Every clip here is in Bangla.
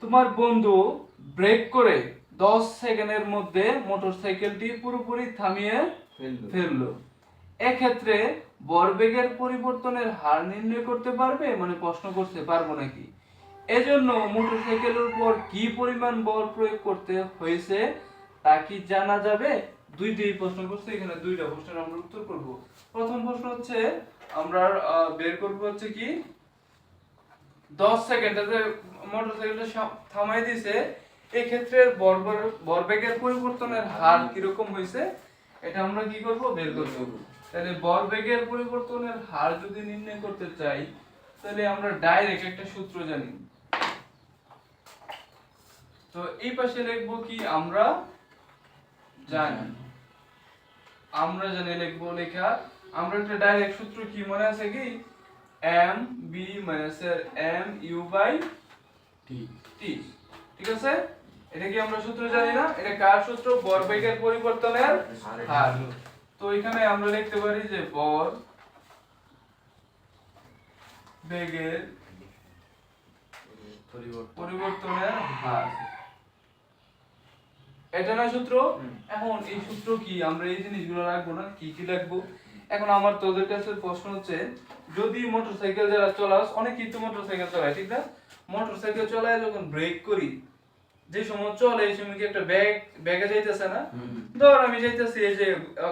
তোমার বন্ধু ব্রেক করে 10 সেকেন্ডের মধ্যে মোটরসাইকেলটি পুরোপুরি থামিয়ে ফেললো। এক্ষেত্রে ভরবেগের পরিবর্তনের হার নির্ণয় করতে পারবে, মানে প্রশ্ন করতে পারবো নাকি। এজন্য মোটরসাইকেলের উপর কি পরিমাণ বল প্রয়োগ করতে হয়েছে তা কি জানা যাবে। দুইটাই প্রশ্ন করছে, এখানে দুইটা প্রশ্নের আমরা উত্তর করব। প্রথম প্রশ্ন হচ্ছে আমরা বের করব হচ্ছে কি 10 সেকেন্ডে মোটরসাইকেলটা থামাই দিয়েছে, এই ক্ষেত্রে ভরবেগের পরিবর্তনের হার কিরকম হয়েছে এটা আমরা কি করব, বের করব। তাহলে ভরবেগের পরিবর্তনের হার যদি নির্ণয় করতে চাই তাহলে আমরা ডাইরেক্ট একটা সূত্র জানি। তো এই পাশে লিখবো কি আমরা জানি লিখবো লেখা আমরা একটা ডাইরেক্ট সূত্র কি মনে আছে কি m b m u t, ঠিক আছে। এটা কি আমরা সূত্র জানি না, এটা কার সূত্র, ভরবেগের পরিবর্তনের হার। তো এখানে আমরা লিখতে পারি যে ভরবেগের পরিবর্তনের হার, এটা না সূত্র। এখন এই সূত্র কি আমরা এই জিনিসগুলো রাখবো না, কি কি রাখবো। এখন আমার তোদের কাছে প্রশ্ন হচ্ছে, যদি মোটরসাইকেল যারা চলাস, অনেকেই তো মোটরসাইকেল চালায়, ঠিক না। মোটরসাইকেল চলায় যখন ব্রেক করি, যে সময় চলে এই সময় কি একটা ব্যাগে যাইতেছে না। ধর আমি যাইতেছি এই যে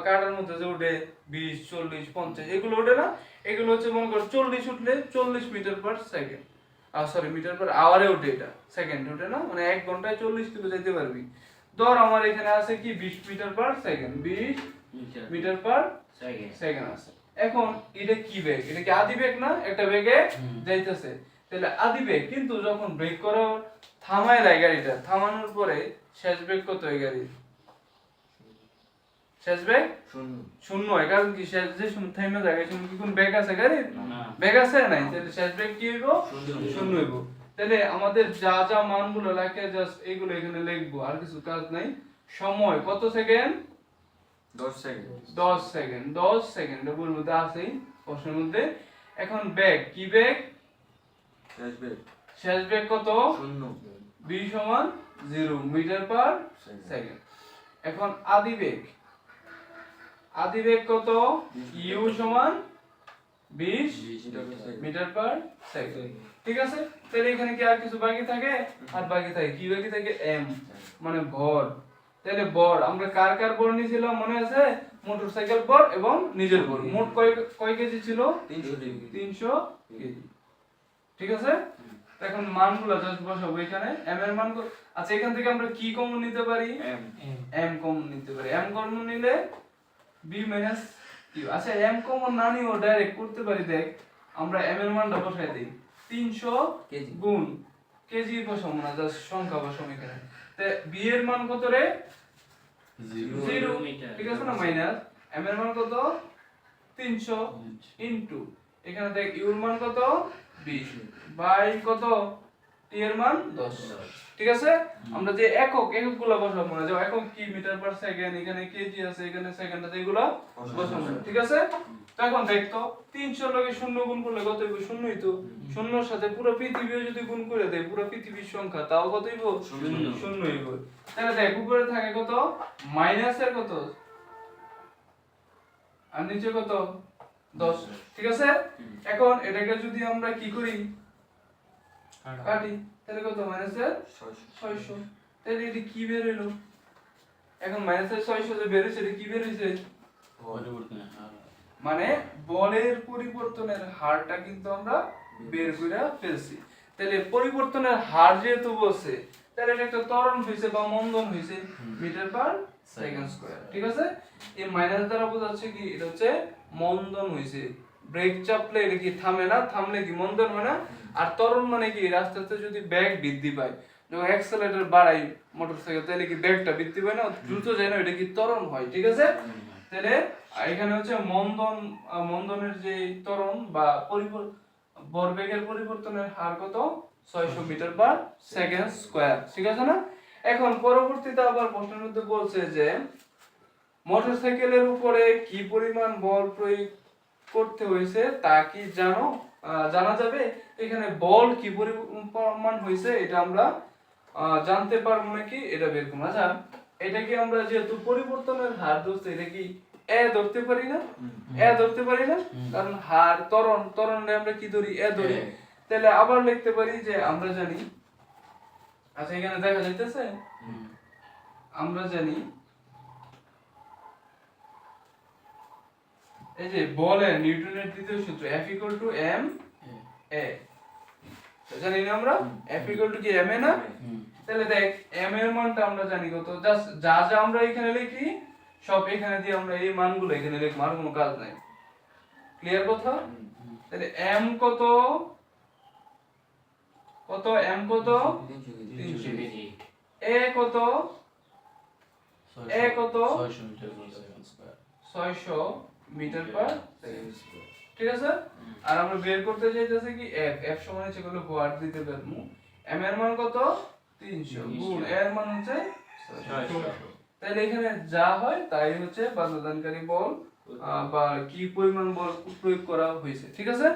কাটার মধ্যে যে উঠে 20 40 50 এগুলো ওঠে না, এগুলো হচ্ছে মনে কর 40 উঠলে 40 metre per second, sorry metre per আওয়ারে ওঠে, এটা সেকেন্ড ওঠে না, মানে 1 ঘন্টায় 40 কিলো যাইতে পারবি। ধর আমার এখানে আছে কি 20 meter per second, 20 meter per second আছে। এখন এটা কি বেগ, এটা কি আদি বেগ না, একটা বেগে যাইতেছে। তাহলে আদি বেগ, কিন্তু যখন ব্রেক করো থামায় দেয় গাড়িটা, থামানোর পরে শেষ বেগ কত হয় গাড়ির, শেষ বেগ শূন্য হয়। কারণ কি শেষ যে সময় থামে যায় এই সময় কি কোন বেগ আছে গাড়ির, বেগ আছে নাই, তাহলে শেষ বেগ কি হইব, শূন্য হইব। তাহলে আমাদের যা যা মানগুলো লাগে জাস্ট এইগুলো এখানে লিখবো, আর কিছু কাজ নাই। সময় কত সেকেন্ড, 10 সেকেন্ড, 10 সেকেন্ড এর মধ্যে আছে প্রশ্নের মধ্যে। এখন বেগ কি বেগ, শেষ বেগ কত, v সমান 0 মিটার পার সেকেন্ড। এখন আদি বেগ কত, u সমান 20 মিটার পার সেকেন্ড, ঠিক আছে। তাহলে এখানে কি আর কিছু বাকি থাকে, আর বাকি থাকে কি, বাকি থাকে m, মানে ভর। তাহলে ভর আমরা কার কার ভর নিয়েছিলাম মনে আছে, মোটরসাইকেল ভর এবং নিজের ভর। মোট কয় কেজি ছিল, 300 কেজি, ঠিক আছে। এখন মানগুলো জাস্ট বসাবো এখানে, m এর মান। আচ্ছা এখান থেকে আমরা কি কমন নিতে পারি, m কমন নিতে পারি। m কমন নিলে b q। আচ্ছা m কমন না নিও ডাইরেক্ট করতে পারি, দেখ আমরা m এর মানটা বসাই দেই, 300 গুণ কেজি বসাবো না, জাস্ট সংখ্যা বসাবো এখানে। তে b এর মান কত রে, 0, ঠিক আছে না, মাইনাস m এর মান কত 300 ইনটু এখানে দেখ u এর মান কত 20 বাই কত t এর মান 10, ঠিক আছে। আমরা যে এককগুলো বসাবো না, যে একক কি মিটার পার সেকেন্ড, এখানে কেজি আছে, এখানে সেকেন্ড আছে, এগুলো বসাবো, ঠিক আছে। তো এখন দেখতো 300 লগে 0 গুণ করলে কত হইব, শূন্যই তো। শূন্যর সাথে পুরো পৃথিবীও যদি গুণ করে দেয়, পুরো পৃথিবীর সংখ্যা, তাও কত হইব, শূন্য হইব। তাহলে দেখ উপরে থাকে কত, মাইনাসের কত আর নিচে কত 10, ঠিক আছে। এখন এটাকে যদি আমরা কি করি, কাটি, তাহলে কত মাইনাসের 600। তাহলে এটা কি বের হলো, এখন মাইনাসের 600 যে বের হইছে, এটা কি বের হইছে, মানে বলের পরিবর্তনের হারটা কিন্তু আমরা বের করে ফেলছি। তাহলে পরিবর্তনের হার যেহেতু বলছে, তাহলে এটা একটা ত্বরণ হইছে বা মন্দন হইছে মিটার পার সেকেন্ড স্কয়ার, ঠিক আছে। এই মাইনাস দ্বারা বোঝাচ্ছে কি, এটা হচ্ছে মন্দন হইছে। ব্রেক চাপলে এটা কি থামে না, থামলে কি মন্দন হয় না। আর ত্বরণ মানে কি, আস্তে আস্তে যদি বেগ বৃদ্ধি পায়, যখন অ্যাক্সেলারেটর বাড়াই মোটরসাইকেল, তাহলে কি বেগটা বৃদ্ধি পায় না, দ্রুত যায় না, এটা কি ত্বরণ হয়, ঠিক আছে। তাহলে এখানে হচ্ছে মন্দনের যে ত্বরণ বা ভরবেগের পরিবর্তনের হার কত, 600 মিটার পার সেকেন্ড স্কয়ার, ঠিক আছে না। এখন পরবর্তীতে আবার প্রশ্নের মধ্যে বলছে যে মোটরসাইকেলের উপরে কি পরিমাণ বল প্রয়োগ করতে হয়েছে তা কি জানা যাবে। এখানে বল কি পরিমাণ হয়েছে এটা আমরা জানতে পারবো নাকি এটা বের করবো। আচ্ছা এটা কি আমরা যেহেতু পরিবর্তনের হার ধরতে, এটা কি এ ধরতে পারি না? এ ধরতে পারি না, কারণ হার ত্বরণে আমরা কি ধরি? এ ধরি। তাহলে আবার লিখতে পারি যে আমরা জানি, আচ্ছা এখানে দেখা যাইতেছে, আমরা জানি এই যে বলে নিউটনের দ্বিতীয় সূত্র F = m a, জানি না আমরা F = কি m a না? তাহলে দেখ m এর মানটা আমরা জানি কত, জাস্ট যা যা আমরা এখানে লিখি সব এখানে দিয়ে আমরা এই মানগুলো এখানে লিখব, আর কোনো কাজ নাই। ক্লিয়ার কথা? তাহলে m কত, m কত 300, a কত, a কত 600 মিটার/সেকেন্ড, ঠিক আছে। আর আমরা বের করতে চাইতেছি কি f সমান হচ্ছে কত, ওয়াট দিতে পারবো। m এর মান কত 300 গুণ a এর মান হচ্ছে 600। তাহলে এখানে যা হয় তাই হচ্ছে বাধাদানকারী বল বা কি পরিমাণ বল প্রয়োগ করা হয়েছে, ঠিক আছে।